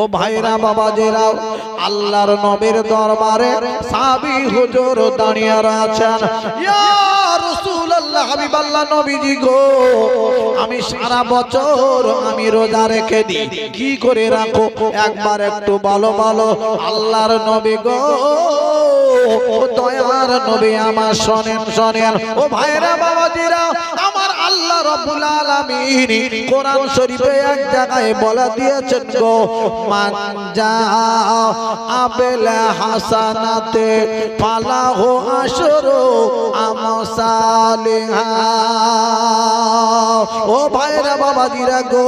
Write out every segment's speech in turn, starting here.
ও ভাইরা বাবাজেরা, আল্লাহর নবীর দরবারে সাহাবী হুজুর দাঁড়িয়ে আছেন। ইয়া রাসূলুল্লাহ, হাবিবাল্লাহ নবীজি গো, আমি সারা বছর আমি রোজা রেখে দিই, কি করে রাখো একবার একটু বলো বলো। আল্লাহর নবী গো, ও দয়ার নবী আমার শোনেন শোনেন। ও ভাইরা বাবাজেরা, আমার আল্লাহ রাব্বুল আলামিন কোরআন শরীফে এক জায়গায় বলে দিয়েছেন গো, মান জা আবিল হাসানাতে ফালাহু আশরু আমসালিহা। ও ভাইরা বাবাজিরা গো,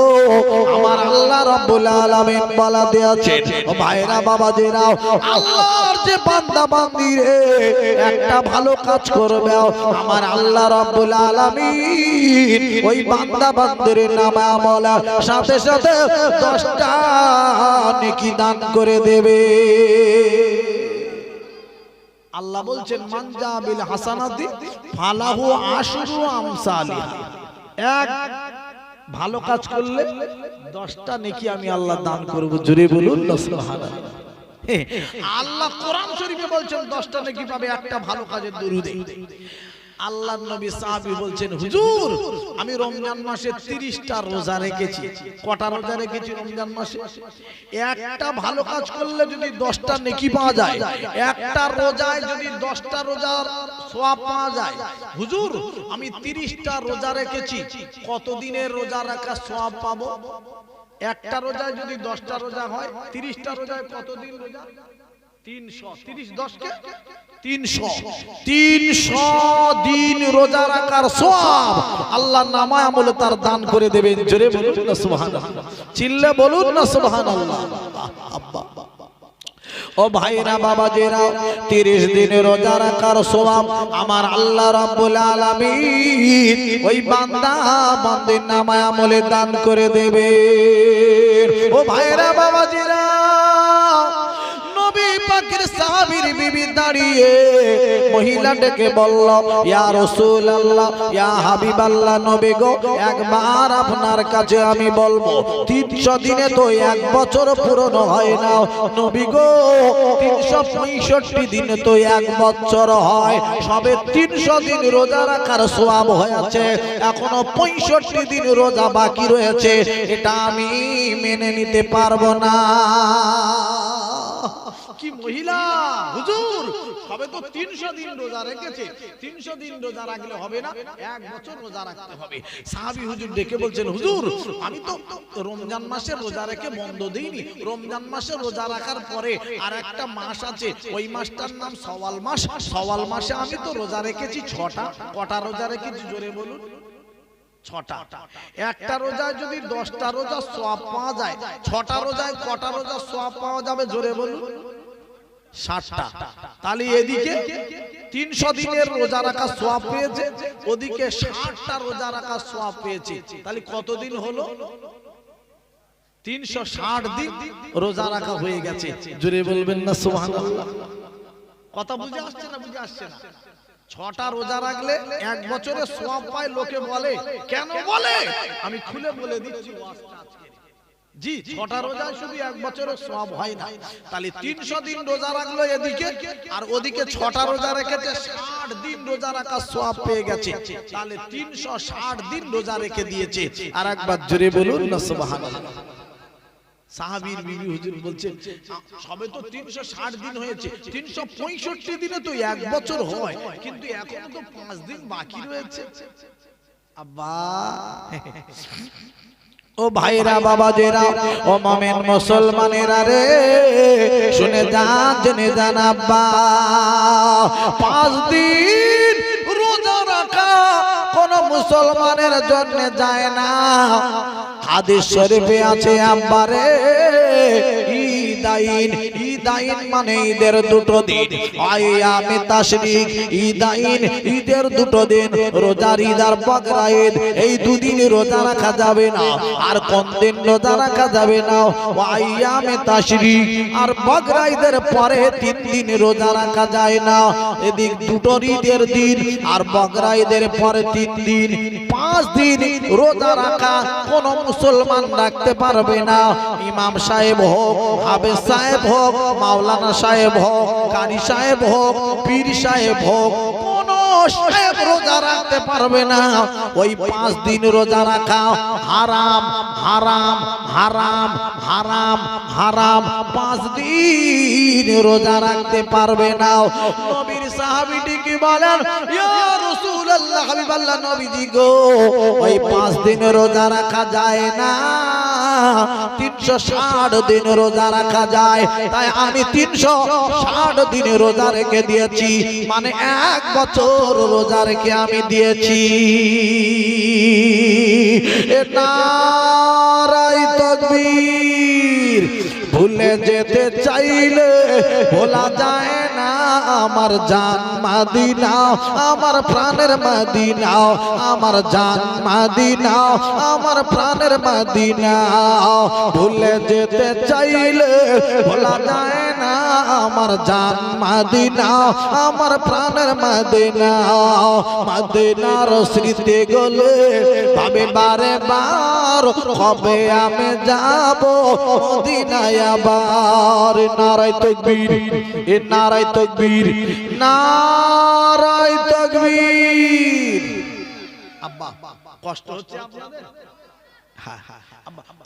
আমার আল্লাহ রাব্বুল আলামিন বলে দিয়েছেন, ও ভাইরা বাবাজিরা, আল্লাহর যে বান্দা বান্দি রে একটা ভালো কাজ করবে, আমার আল্লাহ রাব্বুল আলামিন ওই বান্দা বান্দির নামে আমল সাথে সাথে 10টা নেকি দান করে দেবে। আল্লাহ বলছেন, মান জা বিল হাসানাতি ফালাহু আশরু আমসালিহা। এক ভালো কাজ করলে 10টা নেকি আমি আল্লাহ দান করব। জোরে বলুন না সুবহানাল্লাহ। আল্লাহ কোরআন শরীফে বলছেন 10টা নেকি পাবে একটা ভালো কাজের দরুদে। আল্লাহর নবী সাহাবী বলছেন, হুজুর আমি রমজান মাসে 30টা রোজা রেখেছি। কটা রোজা রেখেছি রমজান মাসে? একটা ভালো কাজ করলে যদি 10টা নেকি পাওয়া যায়, একটা রোজায় যদি 10টা রোজার সওয়াব পাওয়া যায়। হুজুর আমি 30টা রোজা রেখেছি, কত দিনের রোজা রাখার সওয়াব পাবো? একটা রোজায় যদি 10টা রোজা হয়, 30টা রোজায় কত দিন রোজা? 300। 30 10 কে 300। 300 দিন রোজা রাখার সওয়াব আল্লাহ নামায় আমলে তার দান করে দেবেন। জোরে বলুন না সুবহানাল্লাহ, চিল্লে বলুন না সুবহানাল্লাহ। ও ভাইরা বাবাজেরা, 30 দিন রোজা রাখার সওয়াব আমার আল্লাহ রাব্বুল আলামিন ওই বান্দা বান্দির নামায় আমলে দান করে দেবে। ও ভাইরা বাবাজেরা, নবী পাকের সাহাবীর বিবি দাঁড়িয়ে মহিলা ডেকে বলল, ইয়া রাসূলুল্লাহ, ইয়া হাবিবাল্লাহ নবী গো, একবার আপনার কাছে আমি বলবো, 300 দিনে তো এক বছর পূরণ হয় না। নবী গো, 365 দিনে তো এক বছর হয়, সবে 300 দিন রোজা রাখার সওয়াব হয়েছে, এখনো 65 দিন রোজা বাকি রয়েছে, এটা আমি মেনে নিতে পারবো না। কি মহিলা! হুজুর সবে তো 300 দিন রোজা রেখেছে, 300 দিন রোজা রাখলে হবে না, এক বছর রোজা রাখতে হবে। সাহাবী হুজুর ডেকে বলছেন, হুজুর আমি তো রমজান মাসে রোজা রেখে বন্ধ দেইনি, রমজান মাসে রোজা রাখার পরে আর একটা মাস আছে, ওই মাসটার নাম শাওয়াল মাস। শাওয়াল মাসে আমি তো রোজা রেখেছি 6টা। কটা রোজা রেখেছি জোরে বলুন? 6টা। একটা রোজায় যদি 10টা রোজা সওয়াব পাওয়া যায়, 6টা রোজায় কটা রোজা সওয়াব পাওয়া যাবে জোরে বলুন? 60টা। তাহলে এদিকে 300 দিনের রোজা রাখা সওয়াব পেয়েছে, ওদিকে 60টা রোজা রাখা সওয়াব পেয়েছে, তাহলে কত দিন হলো? 360 দিন রোজা রাখা হয়ে গেছে। জোরে বলবেন না সুবহানাল্লাহ। কথা বুঝে আসছে না? বুঝে আসছে না? 6টা রোজা রাখলে এক বছরে সওয়াব পায় লোকে বলে। কেন বলে আমি খুলে বলে দিচ্ছি ওয়াজটা আজকে। জি, 6টা রোজায় শুধু এক বছরের সওয়াব হয় না, তাহলে 300 দিন রোজা রাখলো এদিকে, আর ওদিকে 6টা রোজা রেখেছে, 60 দিন রোজা রাখার সওয়াব পেয়ে গেছে, তাহলে 360 দিন রোজা রেখে দিয়েছে। আর একবার জোরে বলুন না সুবহানাল্লাহ। সাহাবীর বিবি হুজুর বলছেন, সবে তো 360 দিন হয়েছে, 365 দিনে তো এক বছর হয়, কিন্তু এখনো তো 5 দিন বাকি রয়েছে। আব্বা, ও ভাইরা বাবাজেরা, ও মুমিন মুসলমানেরা রে, শুনে যান জেনে যান আব্বা, 5 দিন রোজা রাখা কোন মুসলমানের জন্য যায় না। হাদিস শরীফে আছে আব্বা রে, ঈদ ঈদাইন, ঈদাইন মানে ঈদের দুটো দিন, আইয়ামে তাশরিক, ঈদাইন ঈদের দুটো দিন, রোজার ঈদ আর বকরা ঈদ, এই দুদিন রোজা রাখা যাবে না। আর কোন দিন রোজা রাখা যাবে না? আইয়ামে তাশরিক আর বকরা ঈদের পরে 3 দিন রোজা রাখা যায় না। এদিক দুটো ঈদের দিন আর বকরা ঈদের পরে 3 দিন, 5 দিন রোজা রাখা কোন মুসলমান রাখতে পারবে না। ইমাম সাহেব হোক, হাফেজ সাহেব হোক, মাওলানা সাহেব হোক, কারি সাহেব হোক, পীর সাহেব হোক, কোন সাহেব রোজা রাখতে পারবে না। ওই 5 দিন রোজা রাখা হারাম, হারাম, হারাম, হারাম, হারাম। 5 দিন রোজা রাখতে পারবে না। নবীর সাহাবীটি কি বলেন, ইয়া রাসূলুল্লাহ, হাবিবাল্লাহ নবীজি গো, ওই 5 দিন রোজা রাখা যায় না, 360 দিন রোজা রাখা যায়। তাই আমি 360 দিন রোজা রেখে দিয়েছি, মানে 1 বছর রোজা রেখে আমি দিয়েছি। নারায়ে তাকবীর। ভুলে যেতে চাইলে ভোলা যায় না আমার জান মদিনা, আমার প্রাণের মদিনা, আমার জান মদিনা, আমার প্রাণের মদিনা। ভুলে যেতে চাইলে ভোলা যায় না আমার জান মদিনা, আমার প্রাণের মদিনা। মদিনার স্মৃতি গলে ভাবে বারে বার, কবে আমি যাব মদিনায় আবার। নারায়ে তাকবীর, এ নারায়ে তাকবীর, নারায়ে তাকবীর। আব্বা কষ্ট হচ্ছে আপনাদের? হ্যাঁ হ্যাঁ,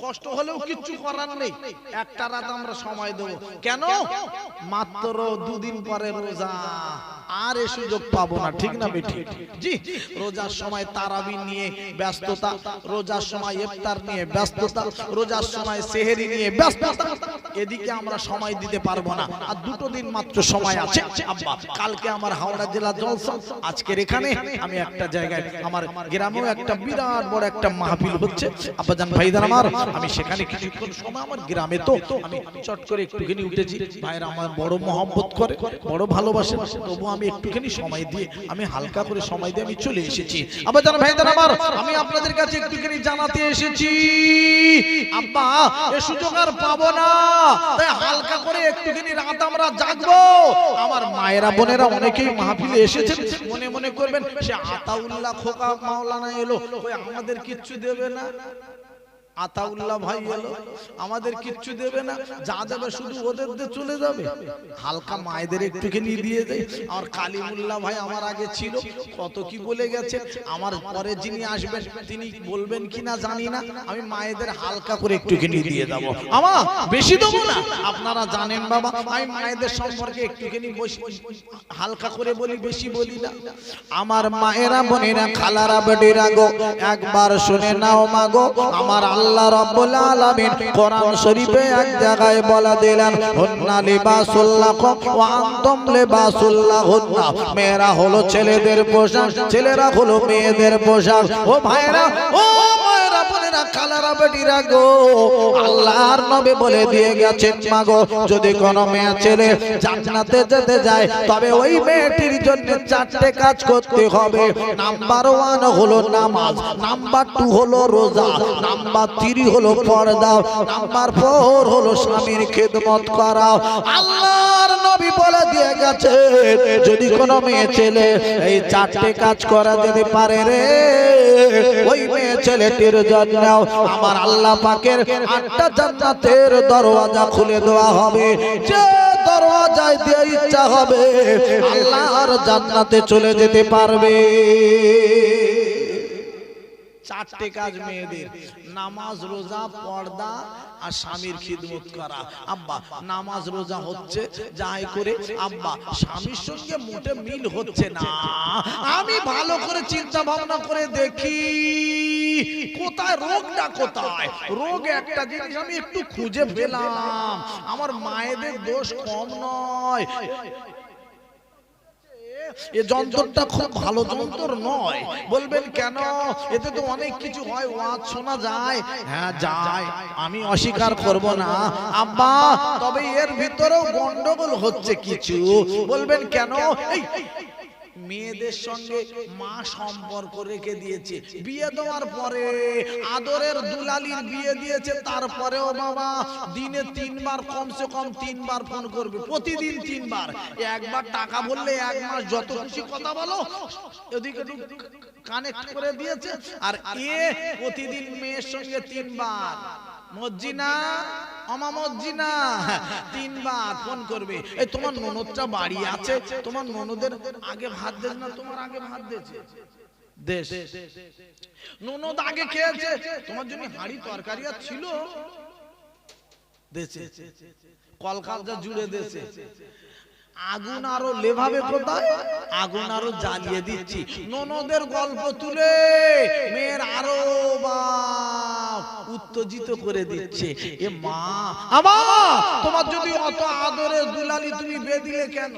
কষ্ট হলেও কিচ্ছু করার নেই, একটা রাত আমরা সময় দেব। কেন? মাত্র 2 দিন পরে রোজা, আর এই সুযোগ পাবো না, ঠিক না বেঠি? জি, রোজার সময় তারাবি নিয়ে ব্যস্ততা, রোজার সময় ইফতার নিয়ে ব্যস্ততা, রোজার সময় সেহরি নিয়ে ব্যস্ততা, এদিকে আমরা সময় দিতে পারবো না। আর 2 দিন মাত্র সময় আছে আব্বা। কালকে আমার হাওড়া জেলা জলসা, আজকের এখানে আমি একটা জায়গায়, আমার গ্রামেও একটা বিরাট বড় একটা মাহফিল হচ্ছে আব্বাজান ভাইদার আমার, আমি সেখানে কিছুক্ষণ সময়, আমার গ্রামে তো আমি চট করে একটুখানি উঠেছি। ভাইরা আমার বড় মহব্বত করে, বড় ভালোবাসে, তবু আমি একটুখানি সময় দিয়ে, আমি হালকা করে সময় দিয়ে আমি চলে এসেছি। আব্বাজান ভাইদার আমার, আমি আপনাদের কাছে একটুখানি জানাতে এসেছি, আব্বা এই সুযোগ আর পাবো না, তাই হালকা করে একটুখানি রাত আমরা জাগবো। আমার মায়েরা বোনেরা অনেকেই মাহফিলে এসেছেন, মনে মনে করবেন সে আতাউল্লাহ খোকা মাওলানা এলো, ওই আমাদের কিচ্ছু দেবে না। আতাউল্লাহ ভাই এলো, আমাদের কিচ্ছু দেবে না, যা দেবে শুধু ওদের দিয়ে চলে যাবে। হালকা মায়েদের একটুখানি দিয়ে দেয়। আর কালিমুল্লাহ ভাই আমার আগে ছিল, কত কি বলে গেছে, আমার পরে যিনি আসবেন তিনি বলবেন কিনা জানি না, আমি মায়েদের হালকা করে একটুখানি দিয়ে দেবো। আমার বেশি দেবো না, আপনারা জানেন বাবা, আমি মায়েদের সম্পর্কে একটুখানি হালকা করে বলি, বেশি বলি না। আমার মায়েরা বোনেরা খালারা বেটিরা গো, একবার শুনে নাও মাগো, আমার আল্লাহ রাব্বুল আলামিন কোরআন শরীফে এক জায়গায় বলা দিলেন, হুন্না লিবাসুল লাকুম ওয়া আনতুম লিবাসুল লাহুন্না। মেয়েরা হলো ছেলেদের পোশাক, ছেলেরা হলো মেয়েদের পোশাক। ও ভাইরা, ও মায়েরা বোনেরা খালারা বেটিরা গো, আল্লাহর নবী বলে দিয়ে গেছেন মাগো, যদি কোনো মেয়ে ছেলে জান্নাতে যেতে যায় তবে ওই মেয়েটির জন্য 4টে কাজ করতে হবে। নাম্বার 1 হলো নামাজ, নাম্বার 2 হলো রোজা, নাম্বার 3 হলো পর্দা, নাম্বার 4 হলো স্বামীর খেদমত করা। আল্লাহর নবী বলে দিয়ে গেছে, যদি কোনো মেয়ে ছেলে এই 4টে কাজ করা যেতে পারে রে, ওই মেয়ে ছেলেটির জন্য আমার আল্লাহ পাকের 8টা জান্নাতের দরওয়াজা খুলে দেওয়া হবে। যে দরওয়াজায় দিয়ে ইচ্ছা হবে আল্লাহর জান্নাতে চলে যেতে পারবে। 4টে কাজ মেয়েদের, নামাজ, রোজা, পর্দা আর স্বামীর খিদমত করা। আব্বা নামাজ রোজা হচ্ছে যাই করে, আব্বা স্বামীর সঙ্গে মোটে মিল হচ্ছে না। আমি ভালো করে চিন্তা ভাবনা করে দেখি কোথায় রোগটা, কোথায় রোগ। একটা জিনিস আমি একটু খুঁজে পেলাম, আমার মায়েদের দোষ কম নয়। এ যন্ত্রটা খুব ভালো যন্ত্র নয়। বলবেন কেন? এতে তো অনেক কিছু হয়, ওয়াজ শোনা যায়। হ্যাঁ যায়, আমি অস্বীকার করব না আব্বা, তবে এর ভিতরেও গন্ডগোল হচ্ছে কিছু। বলবেন কেন? এই মেয়েদের সঙ্গে মা সম্পর্ক রেখে দিয়েছে, বিয়ে দেওয়ার পরে আদরের দুলালির বিয়ে দিয়েছে, তারপরেও বাবা দিনে 3 বার, কমসে কম 3 বার ফোন করবে, প্রতিদিন 3 বার। একবার টাকা বললে 1 মাস যত খুশি কথা বলো, এদিকে কানেক্ট করে দিয়েছে। আর এ প্রতিদিন মেয়ের সঙ্গে 3 বার মজ্জিনা আমা মজ্জিনা 3 বার ফোন করবে। এই তোমার ননদটা বাড়ি আছে, তোমার ননদের আগে ভাত দেন না, তোমার আগে ভাত দিয়েছে দেশ, ননদ আগে খেয়েছে, তোমার জন্য হাঁড়ি তরকারি আর ছিল দেশে, কলকাতা জুড়ে দেশে। আগুন আরো লেভাবে কোথায়? আগুন আরো জ্বালিয়ে দিচ্ছি। ননদের গল্প তুলে মেয়ের আরো উত্তেজিত করে দিচ্ছে। এ মা আমার, তোমার যদি অত আদরের দুলালি তুমি বেদিলে কেন?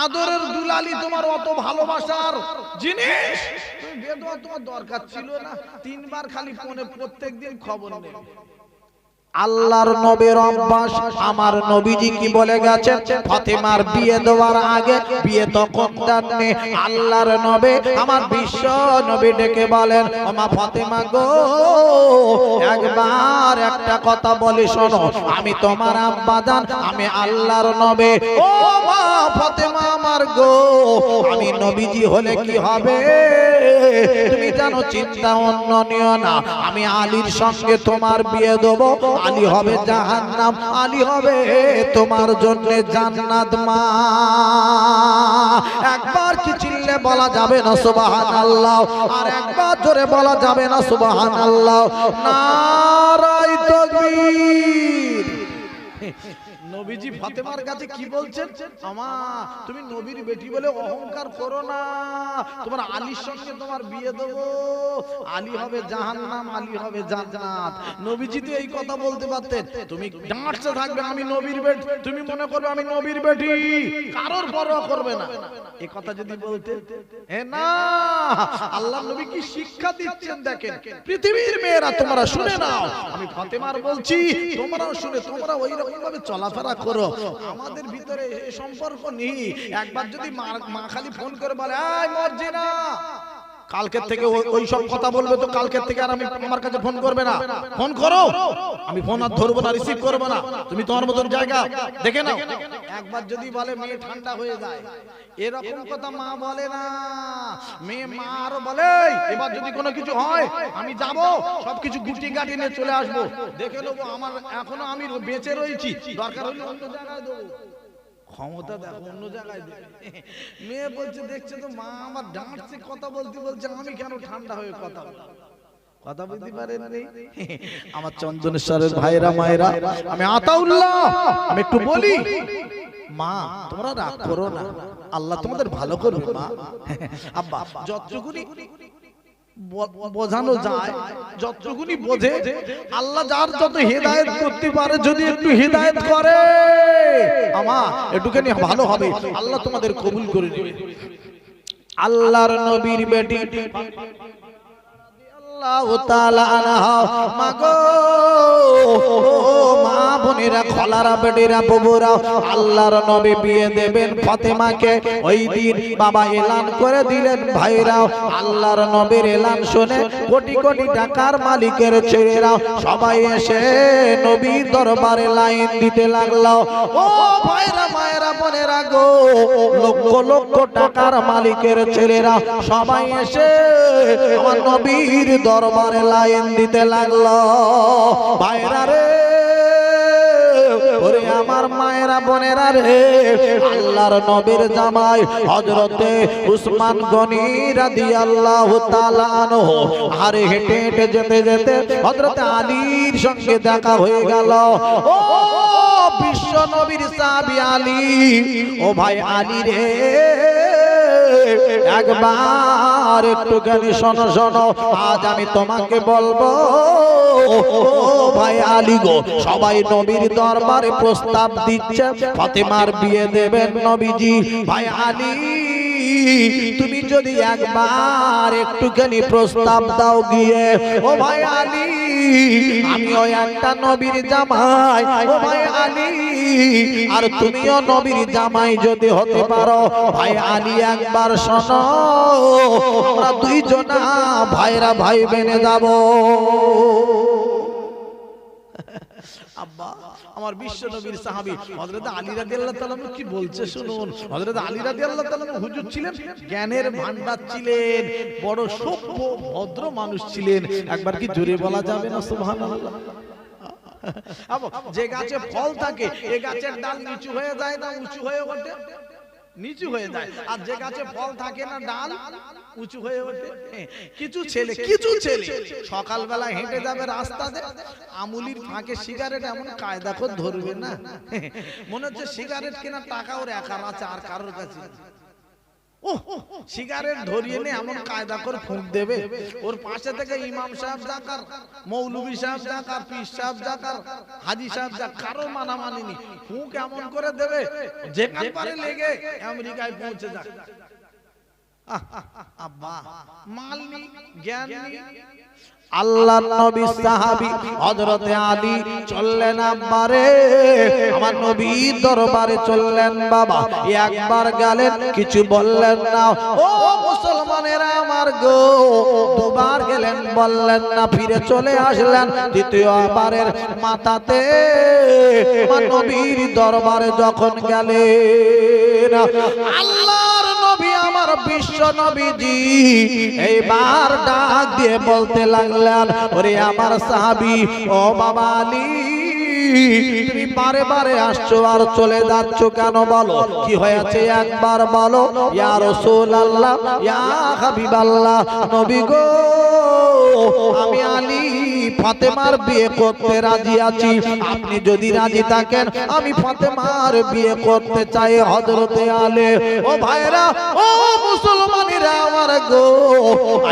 আদরের দুলালি তোমার অত ভালোবাসার জিনিস, তুমি বেদোয়া তোমার দরকার ছিল না। 3 বার খালি ফোনে প্রত্যেকদিন খবর নেবে। আল্লাহর নবীর অভ্যাস, আমার নবীজি কি বলে গেছেন? ফাতেমার বিয়ে দেওয়ার আগে, বিয়ে তখন জাননে, আল্লাহর নবী আমার বিশ্ব নবী ডেকে বলেন, ও মা ফাতেমা গো, একবার একটা কথা বলি শোনো, আমি তোমার আব্বা জান, আমি আল্লাহর নবী। ও মা ফাতেমা আমার গো, আমি নবীজি হলে কি হবে তুমি জানো, চিন্তা অন্য নিও না। আমি আলীর সঙ্গে তোমার বিয়ে দেবো, আলী হবে জাহান্নাম, আলী হবে তোমার জন্য জান্নাত। মা একবার কি চিল্লে বলা যাবে না সুবহানাল্লাহ? আর একবার জোরে বলা যাবে না সুবহানাল্লাহ? নারায়ে তাকবীর। নবীজি ফাতেমার কাছে কি বলছেন? আমা তুমি নবীর বেটি বলে অহংকার করো না, তোমার আলীর সঙ্গে তোমার বিয়ে দেবো, আলী হবে জাহান্নাম, আলী হবে জান্নাত। নবীজি তো এই কথা বলতে পারতেন, তুমি ডাঁটতে থাকবে আমি নবীর বেটি, তুমি মনে করবে আমি নবীর বেটি, কারোর পরোয়া করবে না। এই কথা যদি বলতেন, এ না, আল্লাহ নবী কি শিক্ষা দিচ্ছেন দেখেন। পৃথিবীর মেয়েরা তোমরা শুনে নাও, আমি ফাতেমার বলছি, তোমরাও শুনে তোমরা ওই রকম ভাবে চলাফেরা করো। আমাদের ভিতরে এই সম্পর্ক নেই। একবার যদি মা খালি ফোন করে বলে, এই মর্জিনা, কালকের থেকে ওই সব কথা বলবে, তো কালকের থেকে আর আমি আমার কাছে ফোন করবে না। ফোন করো, আমি ফোন আর ধরবো না, রিসিভ করবো না, তুমি তোমার মতন জায়গা দেখে নাও। একবার যদি বলে মেয়ে ঠান্ডা হয়ে যায়, এরকম কথা মা বলে না। মেয়ে মা আরো বলে, এবার যদি কোনো কিছু হয় আমি যাব, সবকিছু গুটি গাটি নিয়ে চলে আসবো, দেখে নেবো, আমার এখনো আমি বেঁচে রয়েছি, দরকার হলে অন্য জায়গায় দেবো। ক্ষমতা দেখো, অন্য জায়গায় দেবে। মেয়ে বলছে, দেখছে তো মা আমার ডাঁটছে, কথা বলতে বলছে, আমি কেন ঠান্ডা হয়ে কথা বলতে পারেন? আমার চন্দনেশ্বরের ভাইরা মায়েরা, আমি আতাউল্লাহ, আমি একটু বলি, মা তোমরা রাগ করো না, আল্লাহ তোমাদের ভালো করবে। মা আব্বা যতটুকুনি বোঝানো যায়, যতটুকুনি বোঝে, আল্লাহ যার যত হিদায়াত করতে পারে, যদি একটু হিদায়াত করে আমা একটুখানি ভালো হবে, আল্লাহ তোমাদের কবুল করে নেবে। আল্লাহর নবীর বেটি আল্লাহু তাআলা আনহা, মাগো মা বোনেরা, খলারা, বেটিরা, বাবুরা, আল্লাহর নবী বিয়ে দেবেন ফাতেমাকে। ওই দিন বাবা এলান করে দিলেন, ভাইরা আল্লাহর নবীর এলান শুনে কোটি কোটি টাকার মালিকের ছেলেরা সবাই এসে নবীর দরবারে লাইন দিতে লাগলো। ও ভাইরা মায়েরা বোনেরা গো, লক্ষ লক্ষ টাকার মালিকের ছেলেরা সবাই এসে আমার নবীর দরবারে লাইন দিতে লাগলো। ভাইরা রে, ওরে আমার মায়েরা বোনেরা রে, আল্লাহর নবীর জামাই হযরতে উসমান গনি রাদিয়াল্লাহু তাআলা আনহু আর হেঁটে হেঁটে যেতে যেতে হযরতে আলীর সঙ্গে দেখা হয়ে গেল। ও বিশ্ব নবীর সাহাবী আলী, ও ভাই আলী রে, একবার একটুখানি শোনো শোনো, আজ আমি তোমাকে বলবো ভাই আলী গো, সবাই নবীর দরবারে প্রস্তাব দিচ্ছে ফাতেমার বিয়ে দেবেন নবীজি। ভাই আলী তুমি যদি একবার একটুখানি প্রস্তাব দাও গিয়ে, ও ভাই আলী আমিও একটা নবীর জামাই, ও ভাই আলী আর তুমিও নবীর জামাই যদি হতে পারো, ভাই আলী একবার শোনো, আমরা দুইজনা ভাইরা ভাই বেনে যাব। আব্বা আমার বিশ্ব নবীর সাহাবী হযরত আলী রাদিয়াল্লাহু তাআলা কি বলছে শুনুন। হযরত আলী রাদিয়াল্লাহু তাআলা হুজুর ছিলেন, জ্ঞানের ভান্ডার ছিলেন, বড় সভ্য ভদ্র মানুষ ছিলেন। একবার কি জোরে বলা যাবে না সুবহানাল্লাহ? যে গাছে ফল থাকে এই গাছের ডাল নিচু হয়ে যায় না উঁচু হয়ে ওঠে? নিচু হয়ে যায়। আর যে গাছে ফল থাকে না ডাল উঁচু হয়ে ওঠে। কিছু ছেলে সকালবেলা হেঁটে যাবে রাস্তাতে, আমুলির ফাঁকে সিগারেট এমন কায়দা করে ধরবে না, মনে হচ্ছে সিগারেট কেনার টাকা ওর একার আছে আর কারোর কাছে। সিগারেট ধরিয়ে নে এমন কায়দা করে ফুঁক দেবে, ওর পাশে থেকে ইমাম সাহেব যাকার, মৌলভী সাহেব যাকার, পীর সাহেব যাকার, হাজি সাহেব যাক, কারো মানা মানেনি, ফুঁক এমন করে দেবে যেখান পারে লেগে আমেরিকায় পৌঁছে যাক। আব্বা মাল নি, জ্ঞান নি। আল্লাহর নবী সাহাবী হযরত আলী চললেন আব্বারে, আমার নবীর দরবারে চললেন বাবা। একবার গেলেন কিছু বললেন না, ও মুসলমানেরা আমার গো, দুবার গেলেন বললেন না, ফিরে চলে আসলেন দ্বিতীয়বারের মাথাতে। আমার নবীর দরবারে যখন গেলেন, আল্লাহর নবী আমার বিশ্ব নবীজি এইবার ডাক দিয়ে বলতে লাগলেন, ওরে আমার সাহাবী, ও বাবা আলী তুমি বারে বারে আসছো আর চলে যাচ্ছ কেন? বলো কি হয়েছে একবার বলো। ইয়া রাসূলুল্লাহ, ইয়া হাবিবাল্লাহ, নবী গো আমি আলী ফাতেমার বিয়ে করতে রাজি আছি, আপনি যদি রাজি থাকেন আমি ফাতেমার বিয়ে করতে চাই। হযরতে আলী, ও ভাইরা, ও মুসলমানেরা আমার গো,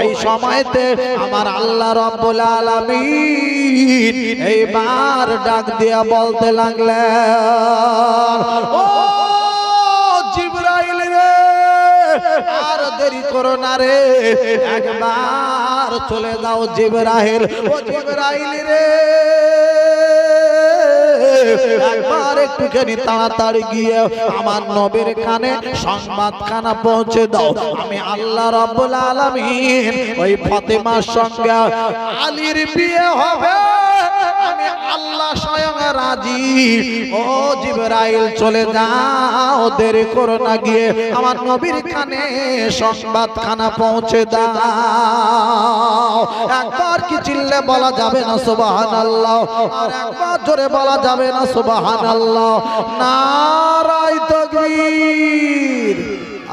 এই সময়তে আমার আল্লাহ রাব্বুল আলামিন এইবার ডাক দিয়া বলতে লাগলেন, ও জিবরাইল রে, আর দেরি করো না রে, একবার চলে যাও জিবরাইল, ও জিবরাইল রে একবার একটুখানি তাড়াতাড়ি গিয়ে আমার নবীর কানে সংবাদখানা পৌঁছে দাও, আমি আল্লাহ রাব্বুল আলামিন ওই ফাতেমার সঙ্গে আলীর বিয়ে হবে, আমি আল্লাহ স্বয়ং রাজি। ও জিবরাইল চলে যাও, দেরি করো না, গিয়ে আমার নবীর কানে সংবাদখানা পৌঁছে দাও। একবার কি চিল্লে বলা যাবে না সুবহানাল্লাহ? আর একবার জোরে বলা যাবে না সুবহানাল্লাহ? নারায়ে তাকবীর।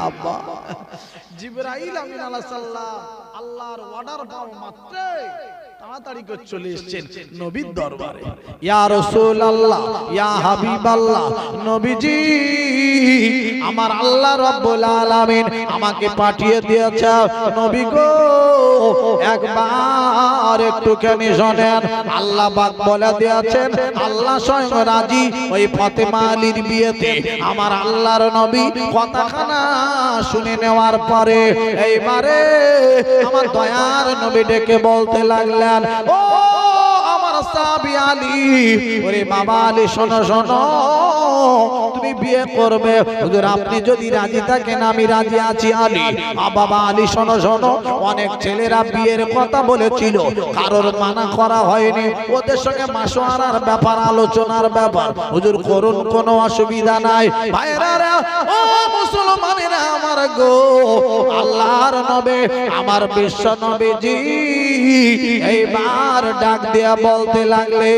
আব্বা জিবরাইল আমিন আলাইহিস সালাম আল্লাহর অর্ডার পাওয়া মাত্রই তাড়াতাড়ি করে চলে এসেছেন নবীর দরবারে। ইয়া রাসূলুল্লাহ, ইয়া হাবিবাল্লাহ, নবীজি আমার আল্লাহ রাব্বুল আলামিন আমাকে পাঠিয়ে দিয়েছে। নবী গো একবার একটুখানি শুনেন, আল্লাহ পাক বলে দিয়েছেন আল্লাহ স্বয়ং রাজি ওই ফাতেমা আলীর বিয়েতে। আমার আল্লাহর নবী কথাখানা শুনে নেওয়ার পরে এইবারে আমার দয়ার নবী ডেকে বলতে লাগলেন, ও আমার সাহাবী আলী, ওরে বাবা আলী শোনো শোনো, তুমি বিয়ে করবে, হুজুর আপনি যদি রাজি থাকেন আমি রাজি আছি আলী। বাবা আলী শোনো শোনো, অনেক ছেলেরা বিয়ের কথা বলেছিল, কারোর মানা করা হয়নি, ওদের সঙ্গে মাশওয়ারার ব্যাপার, আলোচনার ব্যাপার, হুজুর করুন, কোনো অসুবিধা নাই। ভাইরা, ও মুসলমানেরা আমার গো, আল্লাহর নবী আমার বিশ্ব নবীজি এইবার ডাক দিয়া বলতে লাগলে,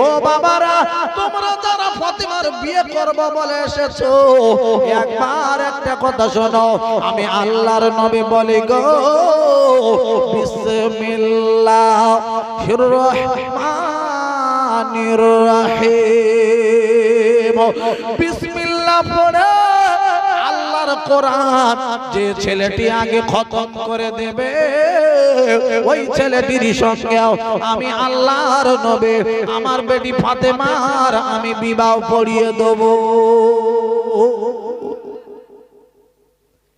ও বাবারা, তোমরা যারা ফাতেমার বিয়ে করবে বলে এসেছো, একবার একটা কথা শোনো, আমি আল্লাহর নবী বলি গো, বিসমিল্লাহির রহমানির রহিম। বিসমিল্লাহ পড়ে আল্লাহর আল্লাহর কোরআন যে ছেলেটি আগে খতম করে দেবে ওই ছেলেটির সঙ্গে আমি আল্লাহর নবী আমার বেটি ফাতেমার আমি বিবাহ পড়িয়ে দেব।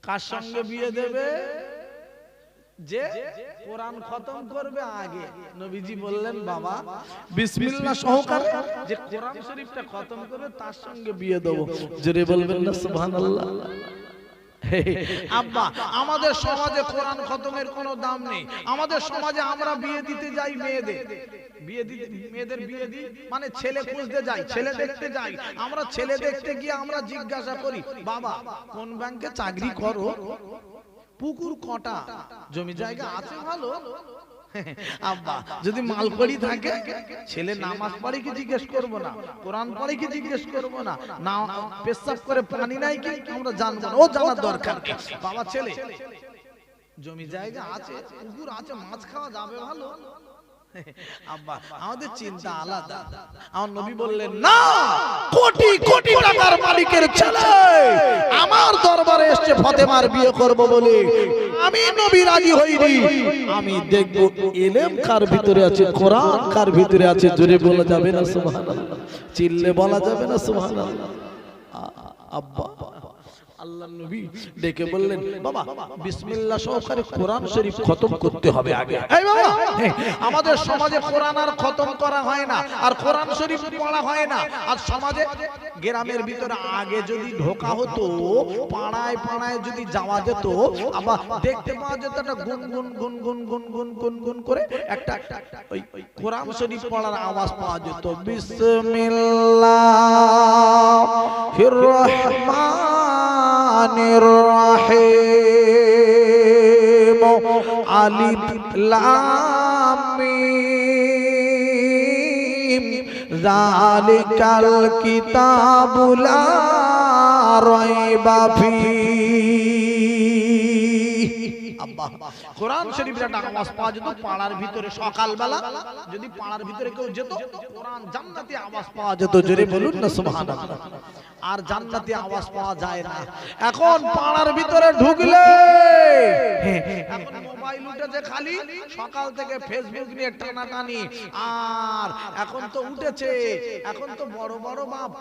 কার সঙ্গে বিয়ে দেবে? যে কোরআন খতম করবে আগে। নবীজি বললেন বাবা বিসমিল্লাহ সহকারে যে কোরআন শরীফটা খতম করবে তার সঙ্গে বিয়ে দেব। জোরে বলবেন না সুবহানাল্লাহ। আব্বা আমাদের সমাজে কোরআন খতমের কোনো দাম নেই। আমাদের সমাজে আমরা বিয়ে দিতে যাই মেয়েদের বিয়ে দিই মানে ছেলে খুঁজতে যাই, ছেলে দেখতে যাই। আমরা ছেলে দেখতে গিয়ে আমরা জিজ্ঞাসা করি বাবা কোন ব্যাংকে চাকরি করো, পুকুর কটা, জমি জায়গা আছে ভালো। আব্বা যদি মালকড়ি থাকে ছেলে নামাজ পড়ে কি জিজ্ঞেস করবো না, কোরআন পড়ে কি জিজ্ঞেস করবো না, না পেশাব করে পানি নাই কি আমরা জানবো না, ও জানার দরকার নেই। বাবা ছেলে জমি জায়গা আছে, পুকুর আছে, মাছ খাওয়া যাবে ভালো। আব্বা আমাদের চিন্তা আলাদা। আমার নবী বললেন না, কোটি কোটি টাকার মালিকের ছেলে আমার দরবারে এসে ফাতেমার বিয়ে করব বলে আমি নবী রাজি হইনি। আমি দেখব ইলম কার ভিতরে আছে, কোরআন কার ভিতরে আছে। জোরে বলা যাবে না সুবহানাল্লাহ, চিল্লে বলা যাবে না সুবহানাল্লাহ। আব্বা আল্লাহর নবী ডেকে বললেন বাবা বিসমিল্লাহ সহকারে কোরআন শরীফ খতম করতে হবে আগে। এই বাবা আমাদের সমাজে কোরআন আর খতম করা হয় না, আর কোরআন শরীফ পড়া হয় না। আর সমাজে গ্রামের ভিতরে আগে যদি ঢোকা হতো, পাড়ায় পাড়ায় যদি যাওয়া যেত, আবার দেখতে পাওয়া যেত একটা গুনগুন গুনগুন গুনগুন গুনগুন করে একটা ওই কোরআন শরীফ পড়ার আওয়াজ পাওয়া যেত। বিসমিল্লাহির রহমানির রহিম আলিফ লাম মিম যালিকাল কিতাবু লা রাইবা কোরআন শরীফের একটা আওয়াজ পাওয়া যেত পাড়ার ভিতরে। সকালবেলা যদি পাড়ার ভিতরে কেউ যেত, কোরআন জান্নাতি আওয়াজ পাওয়া যেত। জোরে বলুন না সুবহানাল্লাহ। আর জান্নাতি আওয়াজ পাওয়া যায় না। এখন পাড়ার ভিতরে ঢুকলে এখন মোবাইল উঠেছে খালি, সকাল থেকে ফেসবুক নিয়ে টানাটানি। আর এখন তো উঠেছে, এখন তো বড় বড় বাপ,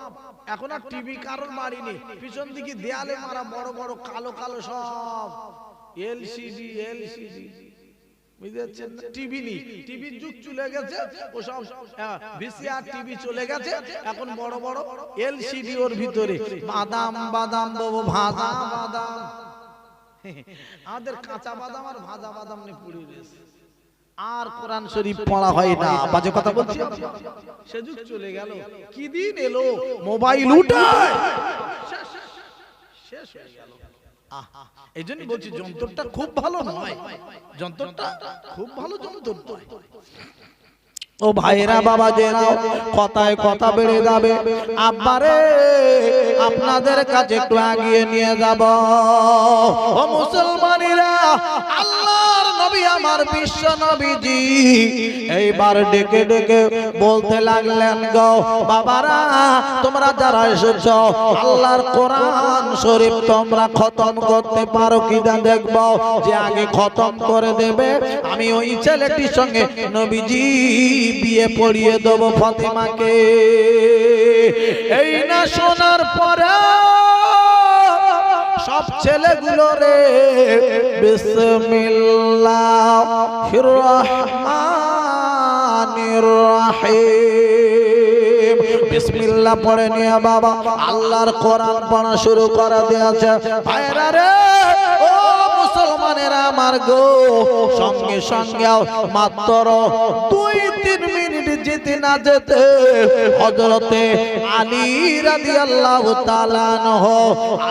এখন আর টিভি কারোর বাড়িনি, পিছন দিকে দেয়ালে মারা বড় বড় কালো কালো সব এলসিডি বুঝতে টিভি নেই, টিভির যুগ চলে গেছে, ও সব ভিসিআর টিভি চলে গেছে। এখন বড় বড় এলসিডি ওর ভিতরে বাদাম বাদাম বাবু ভাজা বাদাম, আমাদের কাঁচা বাদাম আর ভাজা বাদাম নিয়ে পুড়ে গেছে। আর কোরআন শরীফ পড়া হয় না। বাজে কথা বলছি, সে যুগ চলে গেল। কি দিন এলো মোবাইল উঠায় শেষ হয়ে গেল। এই জন্য বলছি যন্ত্রটা খুব ভালো নয়, যন্ত্রটা খুব ভালো যন্ত্র নয়। ও ভাইরা বাবা জেরা কথায় কথা বেড়ে যাবে। আব্বারে আপনাদের কাছে একটু আগিয়ে নিয়ে যাব। ও মুসলমানেরা, আল্লাহর নবী আমার বিশ্ব নবীজি এইবার ডেকে ডেকে বলতে লাগলেন, গো বাবারা তোমরা যারা এসেছো আল্লাহর কোরআন শরীফ তোমরা খতম করতে পারো কিনা দেখব। যে আগে খতম করে দেবে আমি ওই ছেলেটির সঙ্গে নবীজি বিয়ে পড়িয়ে দেব ফাতেমাকে। এই না শোনার পরে সব ছেলেগুলো রে বিসমিল্লাহির রহমানির রহিম বিসমিল্লাহ পড়ে নিয়ে বাবা আল্লাহর কোরআন পড়া শুরু করে দিয়েছে। ভাইরা রে ও মুসলমানেরা আমার গো, সঙ্গে সঙ্গে মাত্র 2-3 মিনিট যেতে না যেতে হযরতে আলী রাদিয়াল্লাহু তাআলা আনহু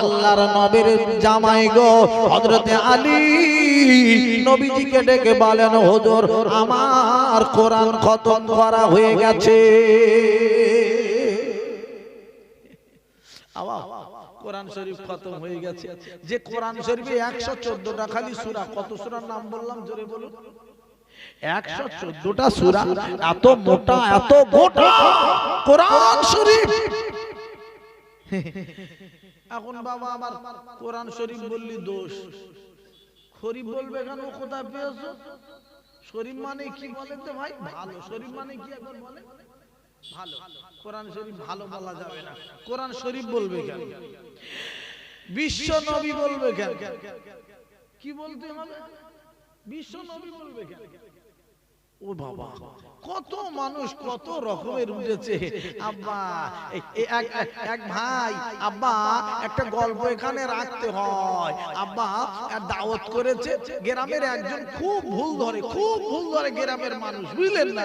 আল্লাহর নবীর জামাই গো হযরতে আলী নবীজিকে ডেকে বলেন, হুজুর আমার কোরআন খতম করা হয়ে গেছে। কোরআন শরীফ খতম হয়ে গেছে। যে কোরআন শরীফে 114টা খালি সূরা, কত সূরার নাম বললাম জোরে বলুন? 114টা সূরা, এত মোটা এত গোটা কোরআন শরীফ। এখন বাবা আবার কোরআন শরীফ বললি দোষ, শরীফ বলবে কেন? কোথায় পেয়েছো? শরীফ মানে কি বলেন তো ভাই? ভালো। শরীফ মানে কি একবার বলে? ভালো। কোরআন শরীফ ভালো বলা যাবে না। কোরআন শরীফ বলবে কেন? বিশ্ব নবী বলবে কেন? কি বলতে হবে? বিশ্ব নবী বলবে কেন? ও বাবা, কত মানুষ কত রকমের উঠেছে। আব্বা এক ভাই, আব্বা একটা গল্প এখানে রাখতে হয়। আব্বা দাওয়াত করেছে, গ্রামের একজন খুব ভুল ধরে, খুব ভুল ধরে গ্রামের মানুষ, বুঝলেন না?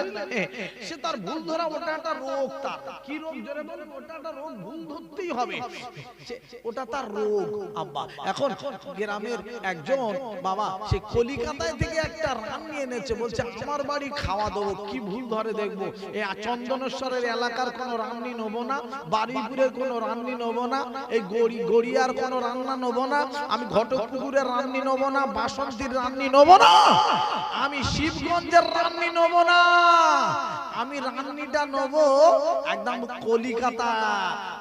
সে তার ভুল ধরা, ওটা একটা রোগ। তার কি রোগ জোরে বলেন? ওটা একটা রোগ, ভুল ধরতেই হবে, ওটা তার রোগ। আব্বা এখন গ্রামের একজন বাবা সে কলিকাতায় থেকে একটা রান নিয়ে এনেছে, বলছে আমার বাড়ি খাওয়া দেবো। কি ভুল ধরে দেখবো, এই চন্দনেশ্বরের এলাকার কোন রান্নি নেবো না, বাড়িপুরের কোন রান্নি নেবো না, এই গড়িয়ার কোন রান্না নেবো না, আমি ঘটকপুকুরের রান্নি নেবো না, বাসন্তীর রান্নি নেবো না, আমি শিবগঞ্জের রান্নি নেবো না, আমি রান্নিটা নেবো একদম কলিকাতা।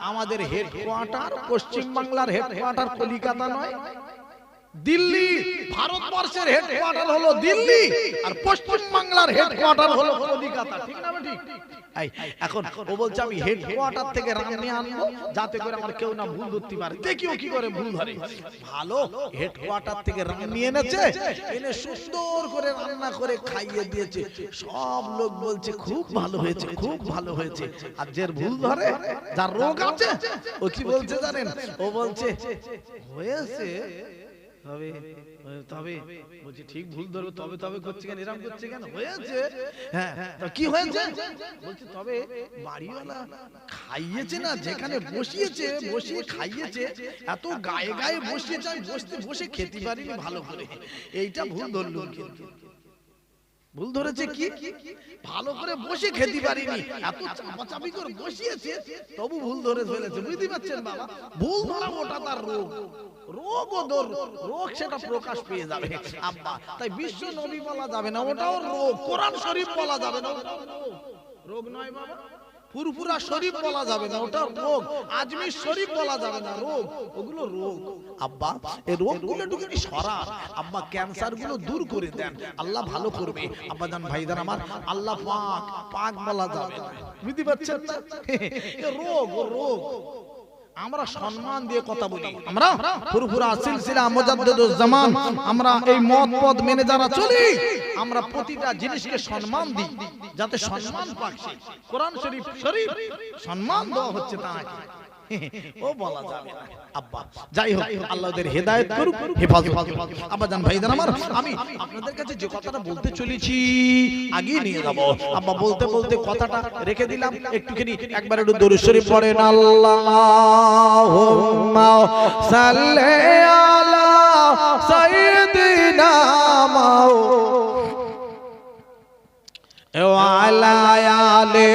আমাদের হেডকোয়ার্টার পশ্চিম বাংলার হেডকোয়ার্টার কলিকাতা নয়, দিল্লি। ভারতবর্ষের হেডকোয়ার্টার হলো দিল্লি, আর পশ্চিম বাংলার হেডকোয়ার্টার হলো কলকাতা, ঠিক না? ঠিক। এখন ও বলছে আমি হেডকোয়ার্টার থেকে রান্না আনবো, যাতে করে আমার কেউ না ভুল ধরতে পারে। দেখিও কি করে ভুল ধরে। ভালো, হেডকোয়ার্টার থেকে রান্না এনেছে, এনে সুন্দর করে রান্না করে খাইয়ে দিয়েছে। সব লোক বলছে খুব ভালো হয়েছে, খুব ভালো হয়েছে। আর যে ভুল ধরে, যার রোগ আছে, ও কি বলছে জানেন? ও বলছে হয়েছে তবে তবে, বলছি ঠিক ভুল ধরবে, তবে তবে করছে কেন, এরকম করছে কেন? হয়েছে, হ্যাঁ কি হয়েছে? বলছে তবে বাড়িওয়ালা খাইয়েছে না, যেখানে বসিয়েছে, বসিয়ে খাইয়েছে, এত গায়ে গায়ে বসিয়েছে, আমি বসে খেতে পারিনি ভালো করে। এইটা ভুল ধরলো। কিন্তু ভুল ধরেছে কি? ভালো করে বসে খেতে পারিনি, এত চাপাচাপি করে বসিয়েছে, তবু ভুল ধরে ফেলেছে। বুঝতে পারছেন বাবা? ভুল ধরা ওটা তার রোগ, রোগ ও রোগ, সেটা প্রকাশ পেয়ে যাবে। আব্বা তাই বিশ্ব নবী বলা যাবে না, ওটাও রোগ। কোরআন শরীফ বলা যাবে না, ওটাও রোগ নয় বাবা। ফুরফুরা শরীফ বলা যাবে না, ওটা রোগ। আজমির শরীফ বলা যাবে না, রোগ। ওগুলো রোগ। আব্বা এই রোগগুলো একটু সরান। আব্বা ক্যান্সার গুলো দূর করে দেন, আল্লাহ ভালো করবে। আব্বা জান ভাইজান আমার, আল্লাহ পাক, পাক বলা যাবে না। বুঝতে পারছেন না? রোগ ও রোগ। আমরা সম্মান দিয়ে কথা বলি, আমরা ফুরফুরা সিলসিলা মুজাদ্দিদুজ জামান, আমরা এই মত পথ মেনে যারা চলি, আমরা প্রতিটা জিনিসকে সম্মান দিই, যাতে সম্মান পায়। কোরআন শরীফ সম্মান দেওয়া হচ্ছে তাকে, ও বলা যাবে না। আব্বা যাই হোক, আল্লাহ ওদের হেদায়েত করুক, হেফাজত করুক। আব্বা জান ভাইজান আমার, আমি আপনাদের কাছে যে কথাটা বলতে চলেছি আগিয়ে নিয়ে যাব। আব্বা বলতে বলতে কথাটা রেখে দিলাম, একটুখানি একবার একটু দরুদ শরীফ পড়েন। আল্লাহুম্মা সাল্লি আলা সাইয়্যিদিনা ওয়া আলা আলি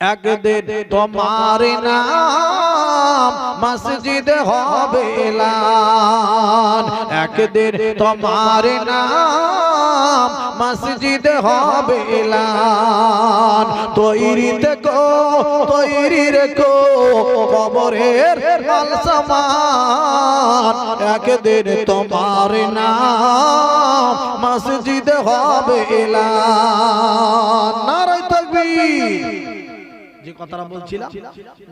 একদিন তোমার নাম মসজিদ হবে এলান, একদিন তোমার নাম মসজিদ হবে এলান। তৈরি থেকো, তৈরি রেখো কবরের মাল সামান, একদিন তোমার নাম মসজিদ হবে এলান। নারায়ে তাকবীর। যে কথাটা বলছিলাম,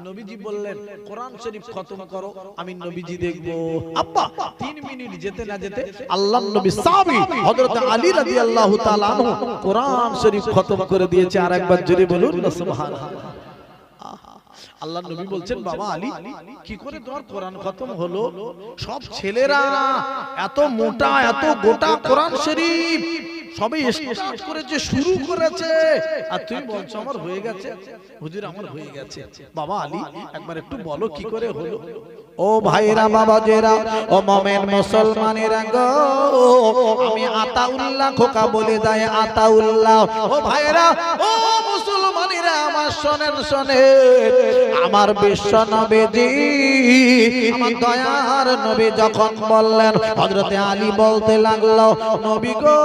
নবীজি বললেন কোরআন শরীফ খতম করো, আমি নবীজি দেখবো। আব্বা 3 মিনিট যেতে না যেতে আল্লাহর নবী সাহাবী হযরত আলী রাদিয়াল্লাহু তাআলা আনহু কোরআন শরীফ খতম করে দিয়েছে। আর একবার জোরে বলুন না সুবহানাল্লাহ। আল্লাহর নবী বলছেন, বাবা আলী কি করে তোমার কোরআন খতম হলো? সব ছেলেরা এত মোটা, এত গোটা কোরআন শরীফ সবে স্টার্ট করেছে, শুরু করেছে, আর তুমি বলছো আমার হয়ে গেছে। হুজুর আমার হয়ে গেছে। বাবা আলী একবার একটু বলো কি করে হলো? ও ভাইরা বাবাজেরা, ও মুমিন মুসলমানেরা গো, আমি আতাউল্লাহ খোকা বলে দেয়, আতাউল্লাহ। ও ভাইরা, ও মুসলমানেরা আমার আমার শোনেন শোনেন, আমার বিশ্ব নবীজি আমার দয়ার নবী যখন বললেন, হযরতে আলী বলতে লাগলো, নবী গো,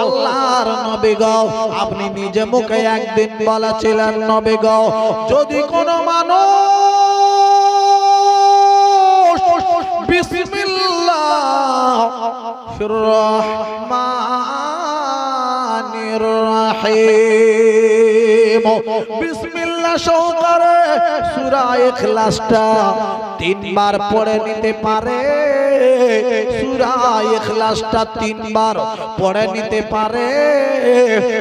আল্লাহর নবী গো, আপনি নিজে মুখে একদিন বলেছিলেন নবী গো, যদি কোনো মানুষ বিসমিল্লাহির রহমানির রহিম বিসমিল্লাহ সহকারে সূরা ইখলাসটা 3 বার পড়ে নিতে পারে, সূরা ইখলাসটা 3 বার পড়ে নিতে পারে,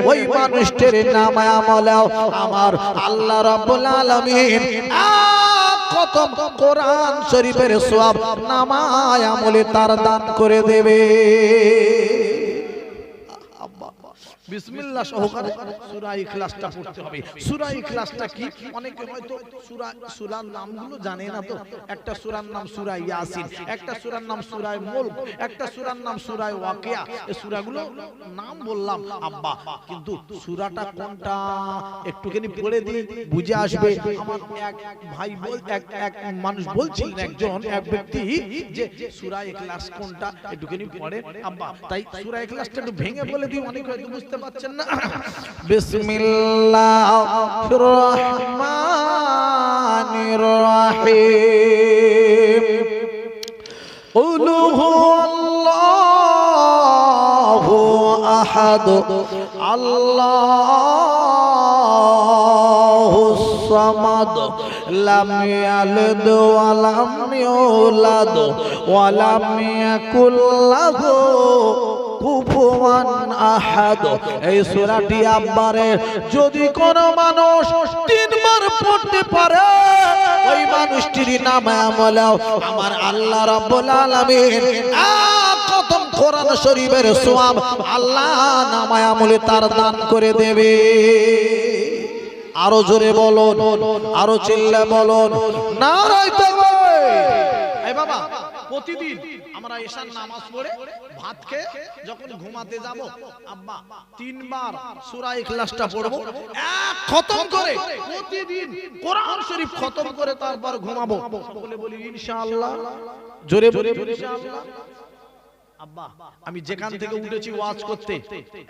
ওই মানুষটির নামে আমলেও আমার আল্লাহ রাব্বুল আলামিন খতম কোরআন শরীফের সওয়াব নামায় আমলে তার দান করে দেবে। বিসমিল্লাহ সহকারে সূরা ইখলাসটা পড়তে হবে। সূরা ইখলাসটা কি, অনেকে হয়তো সূরার নামগুলো জানে না। তো একটা সূরার নাম সূরা ইয়াসিন, একটা সূরার নাম সূরা মুলক, একটা সূরার নাম সূরা ওয়াকিয়া। এই সূরাগুলো নাম বললাম আব্বা, কিন্তু সূরাটা কোনটা একটুখানি পড়ে দিই, বুঝে আসবে। আমার এক ভাই এক মানুষ বলছিলেন, এক ব্যক্তি, যে সূরা ইখলাস কোনটা একটুখানি পড়ে আব্বা। তাই সূরা ইখলাসটা একটু ভেঙে বলে দিই, অনেকে হয়তো বুঝতে পারছেন না। বিসমিল্লাহির রহমানির রহিম কুল হুয়াল্লাহু আহাদ আল্লাহুস সামাদ লাম ইয়ালিদ ওয়া লাম ইউলাদ ওয়া লাম ইয়াকুল লাহু কুফুয়ান আহাদ। এই সূরাটি আব্বারে যদি কোন মানুষ 3 বার পড়তে পারে, ওই মানুষটির নামে আমলেও আমার আল্লাহ রাব্বুল আলামিন খতম কোরআন শরীফের সওয়াব আল্লাহ নামে আমলে তার দান করে দেবে। আরো জোরে বলুন, আরো চিল্লা বলুন, নারায়ে তাকবীর। এই বাবা, প্রতিদিন আমরা ঈশার নামাজ পড়ে ভাত খেয়ে যখন ঘুমাতে যাব, আব্বা 3 বার সূরা ইখলাসটা পড়বো, এক খতম করে প্রতিদিন কোরআন শরীফ খতম করে তারপর ঘুমাবো। সকলে বলি ইনশাআল্লাহ, জোরে বলি ইনশাআল্লাহ। আব্বা, আমি যেখান থেকে উঠেছি ওয়াজ করতে,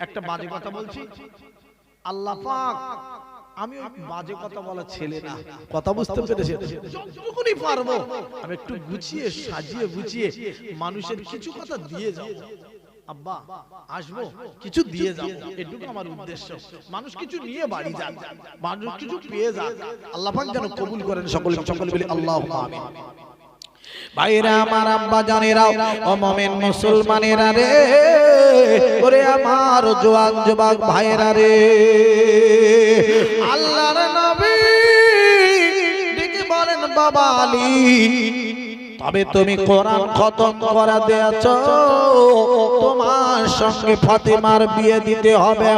একটা বাজে কথা বলছি, আল্লাহ পাক, আমি বাজে কথা বলা ছেলে না, কথা বুঝতে পেরেছেন? যতটুকুনি পারবো আমি একটু গুছিয়ে সাজিয়ে গুছিয়ে মানুষের কিছু কথা দিয়ে যাব। আব্বা আসবো, কিছু দিয়ে যাব, এটুকু আমার উদ্দেশ্য। মানুষ কিছু নিয়ে বাড়ি যান, মানুষ কিছু পেয়ে যান। আল্লাহ পাক যেন কবুল করেন। সকলে বলি আল্লাহুম্মা আমিন। ভাইরা আমার, আব্বা জানেরাও, ও মুমিন মুসলমানেরা রে, ওরে আমার জওয়ান যুবক ভাইরা রে, আল্লাহর নবী ডেকে বলেন, বাবা আলী, তবে তুমি কোরআন খতম করে দিয়েছো, তোমার সঙ্গে ফাতেমার বিয়ে দিতে হবে।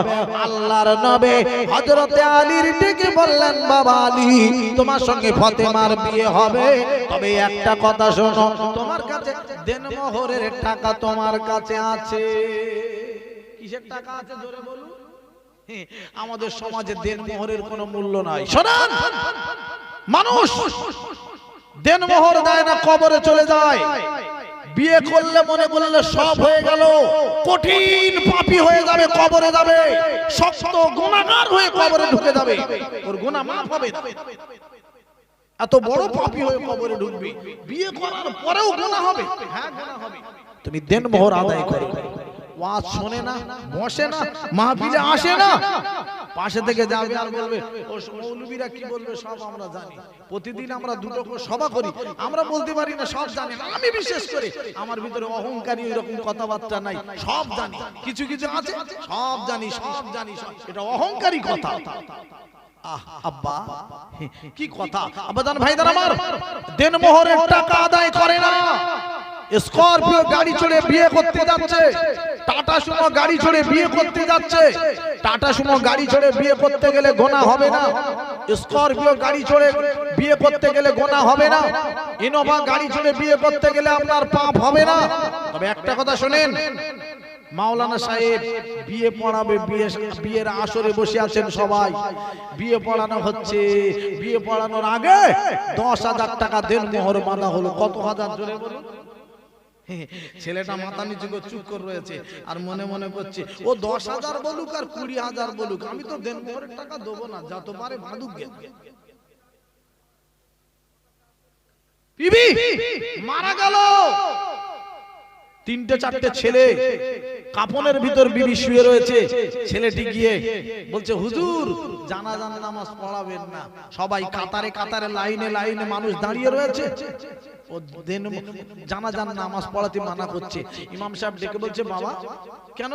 আল্লাহর নবী হযরতে আলীর ডেকে বললেন, বাবা আলী, তোমার সঙ্গে ফাতেমার বিয়ে হবে, তবে একটা কথা শোনো, তোমার কাছে দেনমোহরের টাকা তোমার কাছে আছে। কিসের টাকা আছে জোরে বলুন? আমাদের সমাজে দেনমোহরের কোনো মূল্য নাই। শোনেন, মানুষ দেনমোহর দেয় না, কবরে চলে যায়। বিয়ে করলে মনে করলে সব হয়ে গেল, কঠিন পাপী হয়ে যাবে, কবরে যাবে, শক্ত গুনাহগার হয়ে কবরে ঢুকে যাবে, ওর গুনাহ মাফ হবে না। এত বড় পাপী হয়ে কবরে ঢুকবে, বিয়ে করার পরেও গুনাহ হবে। হ্যাঁ, গুনাহ হবে। তুমি দেনমোহর আদায় করো। ওয়াজ শোনে না, বসে না, মাহফিলে আসে না, পাশে থেকে যাবে আর বলবে, ও মৌলবীরা কি বলবে সব আমরা জানি। প্রতিদিন আমরা দুটো সভা করি, আমরা বলতে পারি না সব জানি না। আমি বিশেষ করে আমার ভিতরে অহংকারী এরকম কথাবার্তা নাই, সব জানি। কিছু কিছু আছে সব জানি, সব জানি, এটা অহংকারী কথা। আব্বা কি কথা, আব্বাজান ভাইদার আমার, দেনমোহরের টাকা আদায় করে না। স্করপিও গাড়ি চড়ে বিয়ে করতে যাচ্ছে, টাটা সুমো গাড়ি চড়ে বিয়ে করতে যাচ্ছে। টাটা সুমো গাড়ি চড়ে বিয়ে করতে গেলে গোনা হবে না, স্করপিও গাড়ি চড়ে বিয়ে করতে গেলে গোনা হবে না, ইনোভা গাড়ি চড়ে বিয়ে করতে গেলে আপনার পাপ হবে না। তবে একটা কথা শুনেন, মাওলানা সাহেব বিয়ে পড়াবে, বিয়ের আসরে বসে আছেন সবাই, বিয়ে পড়ানো হচ্ছে। বিয়ে পড়ানোর আগে 10,000 টাকা দেন মোহর বাঁধা হলো। কত হাজার জোরে বলুন। ছেলেটা মাথা নিচু করে চুপ করে রয়েছে আর মনে মনে করছে ও 10,000 বলুক আর 20,000 বলুক, আমি তো দেন মোহরের টাকা দেবো না, যত পারে বাঁধুক গে। বিবি মারা গেল, 3-4টে ছেলে, কাফনের ভিতর বিবি শুয়ে রয়েছে। ছেলেটি গিয়ে বলছে হুজুর জানাজার নামাজ পড়াবেন না। সবাই কাতারে কাতারে লাইনে লাইনে মানুষ দাঁড়িয়ে রয়েছে, ও দেন জানাজার নামাজ পড়াতে মানা করছে। ইমাম সাহেব ডেকে বলছে বাবা কেন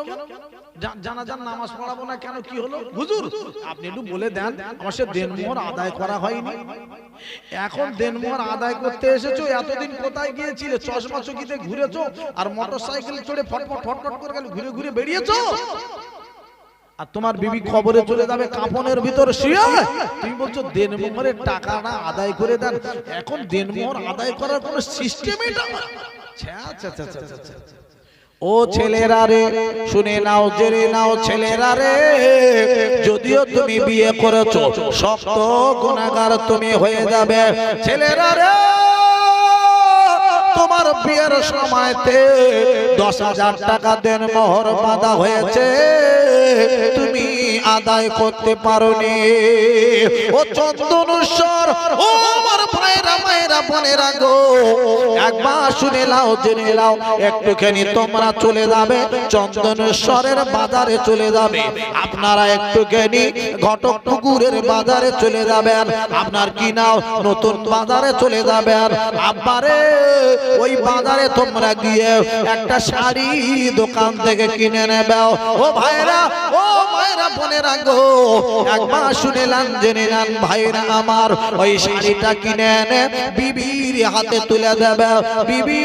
জানাজার নামাজ পড়াবো না কেন, কি হলো? হুজুর আপনি একটু বলে দেন, আমার সে দেনমোহর আদায় করা হয়নি। এখন দেনমোহর আদায় করতে এসেছো, এতদিন কোথায় গিয়েছিলে? চশমা চকিতে ঘুরেছো আর মোটরসাইকেল চড়ে ফটফট ফটফট করে ঘুরে ঘুরে বেরিয়েছো, আর তোমার বিবি খবরে চলে যাবে কাফনের ভিতর শুয়ে, তুমি বলছো দেনমোহরের টাকাটা আদায় করে দেন। এখন দেনমোহর আদায় করার কোনো সিস্টেমই না। ও ছেলেরা রে শুনে নাও, জেনে নাও ছেলেরা রে, যদিও তুমি বিয়ে করেছো শক্ত গুনাহগার তুমি হয়ে যাবে। ছেলেরা রে তোমার বিয়ের সময়তে 10,000 টাকা দেন মোহর বাঁধা হয়েছে, তুমি আদায় করতে পারোনি। ও চন্দনেশ্বর, ও আমার ভাইরা মায়েরা বোনেরা গো, একবার শুনে নাও জেনে নাও, একটুখানি তোমরা চলে যাবে চন্দনেশ্বরের বাজারে চলে যাবে, আপনারা একটুখানি ঘটক পুকুরের বাজারে চলে যাবেন, আপনার কি নাও নতুন বাজারে চলে যাবেন। আব্বারে ওই বাজারে তোমরা গিয়ে একটা শাড়ি দোকান থেকে কিনে নেবে। ও ভাইরা, ও মায়েরা বোনেরা গো, একবার শুনেলাম জেনে নেন ভাইরা আমার, ওই শাড়িটা কিনে এনে বিবির হাতে তুলে দেবে। বিবি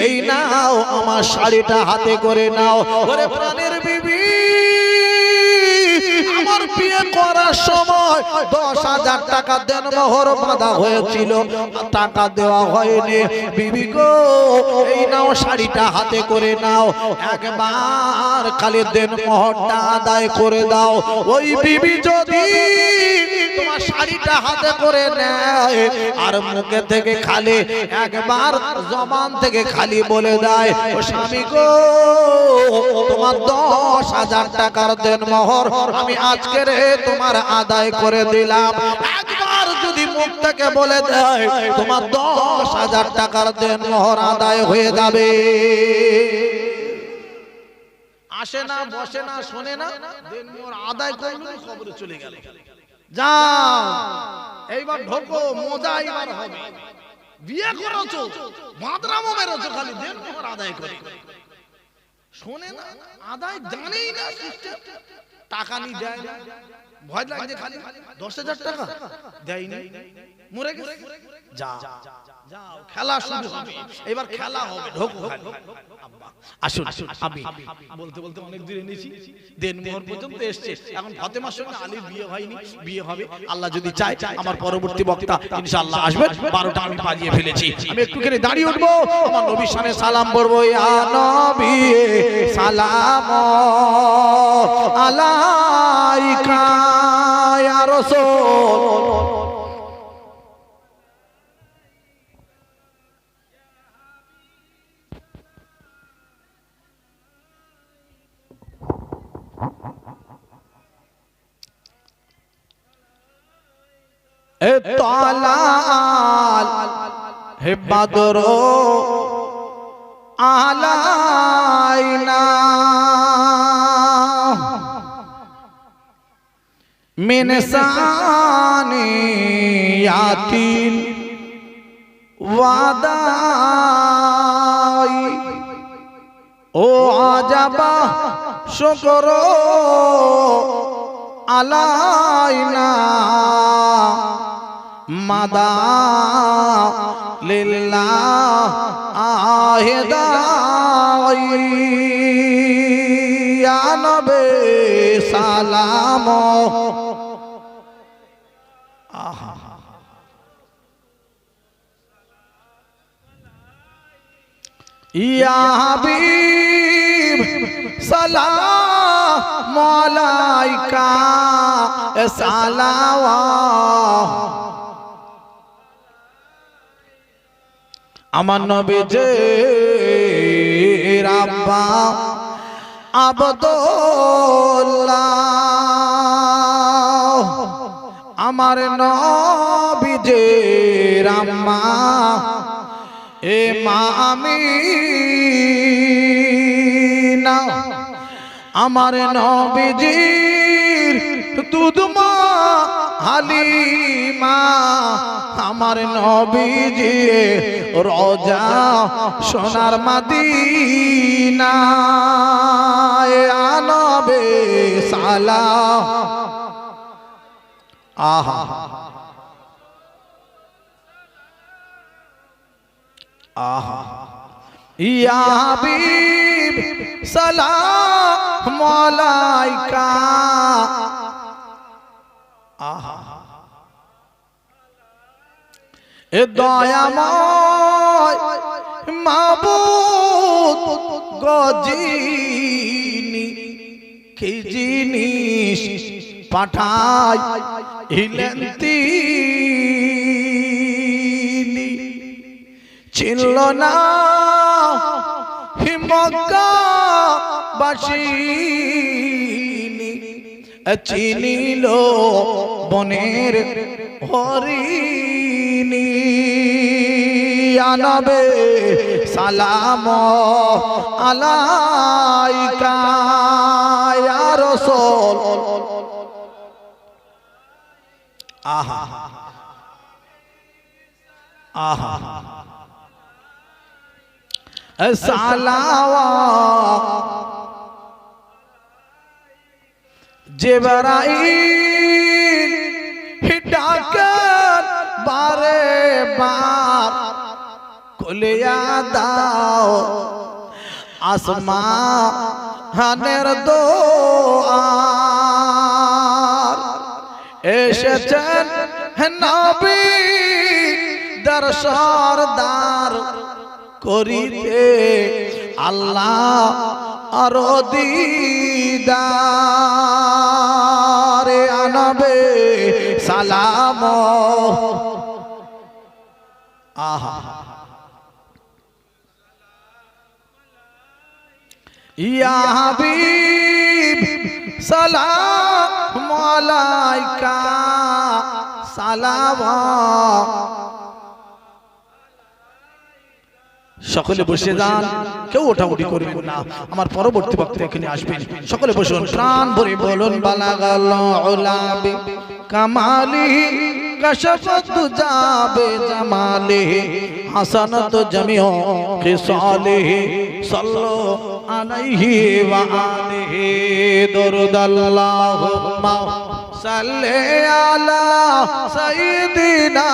এই নাও আমার শাড়িটা হাতে করে নাও। ওরে প্রাণের বিবি, আমার বিয়ে করার সময় 10,000 টাকা দেন মোহর বাঁধা হয়েছিল, টাকা দেওয়া হয়নি। বিবি গো এই নাও শাড়িটা হাতে করে নাও, একবার খালি দেন মোহরটা আদায় করে দাও। ওই বিবি যদি তোমার শাড়িটা হাতে করে নেয় আর মুখে থেকে খালি একবার জবান থেকে খালি বলে দেয় ও স্বামী গো তোমার 10,000 টাকার দেন মোহর আমি আজকে রে তোমার আদায় করে দিলাম, একবার যদি মুখ থেকে বলে দেয় তোমার 10,000 টাকার দেন মোহর আদায় হয়ে যাবে। আসে না, বসে না, শোনে না, দেন মোহর আদায় করলো, খবরে চলে গেল। যাও এইবার ঢোকো, মজা এইবার হবে। বিয়ে করেছো, মাদরামো মেরেছো, খালি দেন মোহর আদায় করে। শোনে না, আদায় জানেই না, টাকা নি দেয় না, ভয় লাগছে খালি 10,000 টাকা দেয়নি, মরে গেছে। যাও যাও, খেলা শুরু হবে, এবার খেলা হবে, ঢোকো। আসুন, আমি বলতে বলতে অনেক দূরে এনেছি, দেন মোহর পর্যন্ত এসছে। এখন ফাতেমার সঙ্গে আলীর বিয়ে হয়নি, বিয়ে হবে আল্লাহ যদি চায়। আমার পরবর্তী বক্তা ইনশাআল্লাহ আসবে। 12টা আমি বাজিয়ে ফেলেছি, আমি একটুখানি দাঁড়িয়ে উঠবো, আমার নবীর শানে সালাম পড়বো। ইয়া নবী সালাম আলাইকা ইয়া রাসূল। তালাল হে বদর আলাইনা মিন সানিয়াতিল ওয়াদাই। ও আজাবা শুকর আলাইনা মাদা লিল্লাহ আহেদাই। ইয়া নবী সালাম। আহা ইয়া হাবিব সালাম আলাইকা সালাওয়াত আমার নবীজি রাব্বা আব্দুল্লাহ আমার নবীজি রাম্মা এ মা আমিনা আমার নবীজির দুধমা হালিমা আমার নবীজি রোজা সোনার মদিনা আনবে সালাম আহা আহা ইয়া হাবিব সালাম আলাইকা আহা এ দয়াময় মাবুদ গজিনি কি জিনিস পাঠাইলেন তিনি চিনল না মক্কাবাসিনী চিনিল বনের হরিণী আনবে সালাম আলাইকা ইয়া রাসূল আহা আহা সালাওয়াত জিবরাইল ডাকেন বারে বার খুলিয়া দাও আসমানের দুয়ার এসেছেন নবী দর সরদার করিতে আল্লাহ আর দিদার আনবে সালাম আহা ইয়া হাবিব সালাম আলাইকা সালাওয়াত সকলে বসে যান, কেউ ওঠাউঠি করবেন না। আমার পরবর্তী বক্তা এখানে আসবেন, সকলে বসুন, প্রাণ ভরে বলুন বালাগাল উলাবি কামালিহি কাশাফাত যাবে জামালিহি হাসানাত জামিউ খিসালিহি সাল্লু আলাইহি ওয়া আলিহি দুরুদ আল্লাহুম্মা সাল্লি আলা সাইয়্যিদিনা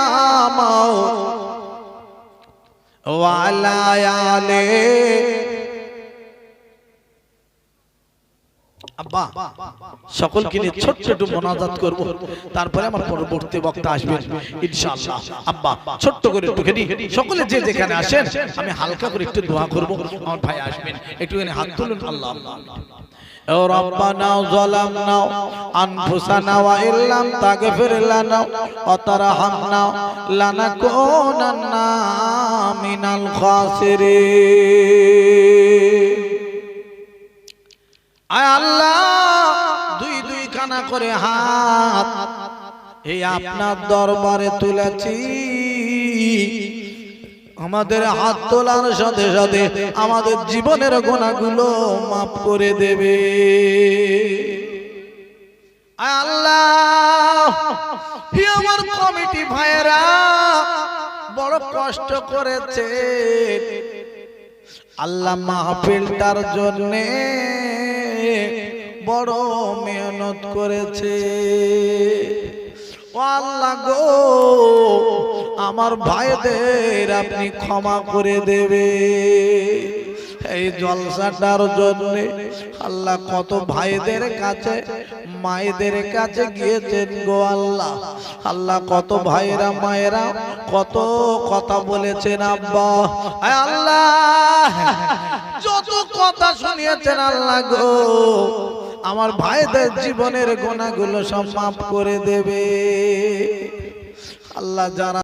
ওয়ালা আলে। আব্বা সকলকে নিয়ে ছোট্ট একটু মোনাজাত করব, তারপরে আমার পরবর্তী বক্তা আসবেন ইনশাআল্লাহ। আব্বা ছোট্ট করে একটুখানি সকলে যে যেখানে আসেন আমি হালকা করে একটু দোয়া করব, আমার ভাই আসবেন, একটুখানি হাত তুলুন। আল্লাহ ربنا ظلمنا أنفسنا وإن لم تغفر لنا وترحمنا لنكونن من الخاسرين। আয় আল্লাহ, দুই দুই খানা করে হাত এই আপনার দরবারে তুলেছি, আমাদের হাত তোলার সাথে সাথে আমাদের জীবনের গুনাহগুলো মাফ করে দেবে। আল্লাহ, আমার কমিটি ভাইয়েরা বড় কষ্ট করেছে আল্লাহ, মাহফিলটার জন্য বড় মেহনত করেছে। ও আল্লাহ গো, আমার ভাইদের আপনি ক্ষমা করে দেবে। এই জলসাটার জন্য আল্লাহ কত ভাইদের কাছে মায়েদের কাছে গিয়েছেন গো আল্লাহ। আল্লাহ কত ভাইরা মায়েরা কত কথা বলেছেন আব্বা, আয় আল্লাহ যত কথা শুনিয়েছেন আল্লাহ গো, আমার ভাইদের জীবনের গুনাহগুলো সব মাফ করে দেবে আল্লাহ। যারা